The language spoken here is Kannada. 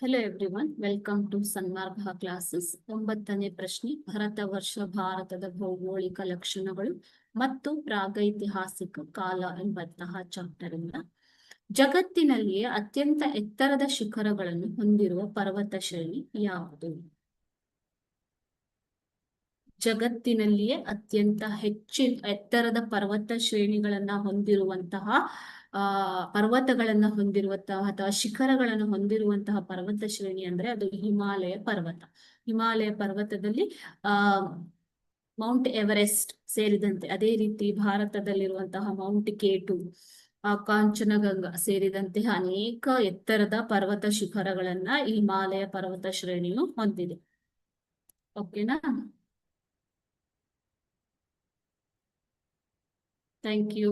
Hello everyone, welcome to Sanmarga classes. 9ನೇ ಪ್ರಶ್ನೆ, ಭಾರತದ ಭೌಗೋಳಿಕ ಲಕ್ಷಣಗಳು ಮತ್ತು ಪ್ರಾಗೈತಿಹಾಸಿಕ ಕಾಲ ಎಂಬಂತಹ ಚಾಪ್ಟರ್ ಇಂದ ಜಗತ್ತಿನಲ್ಲಿಯೇ ಅತ್ಯಂತ ಎತ್ತರದ ಶಿಖರಗಳನ್ನು ಹೊಂದಿರುವ ಪರ್ವತ ಶ್ರೇಣಿ ಯಾವುದು? ಜಗತ್ತಿನಲ್ಲಿಯೇ ಅತ್ಯಂತ ಎತ್ತರದ ಪರ್ವತ ಶ್ರೇಣಿಗಳನ್ನ ಹೊಂದಿರುವಂತಹ ಪರ್ವತಗಳನ್ನ ಹೊಂದಿರುವಂತಹ ಅಥವಾ ಶಿಖರಗಳನ್ನು ಹೊಂದಿರುವಂತಹ ಪರ್ವತ ಶ್ರೇಣಿ ಅಂದ್ರೆ ಅದು ಹಿಮಾಲಯ ಪರ್ವತ. ಹಿಮಾಲಯ ಪರ್ವತದಲ್ಲಿ ಮೌಂಟ್ ಎವರೆಸ್ಟ್ ಸೇರಿದಂತೆ, ಅದೇ ರೀತಿ ಭಾರತದಲ್ಲಿರುವಂತಹ ಮೌಂಟ್ ಕೇಟು, ಕಾಂಚನಗಂಗಾ ಸೇರಿದಂತೆ ಅನೇಕ ಎತ್ತರದ ಪರ್ವತ ಶಿಖರಗಳನ್ನ ಈ ಹಿಮಾಲಯ ಪರ್ವತ ಶ್ರೇಣಿಯು ಹೊಂದಿದೆ. ಓಕೆನಾ? Thank you.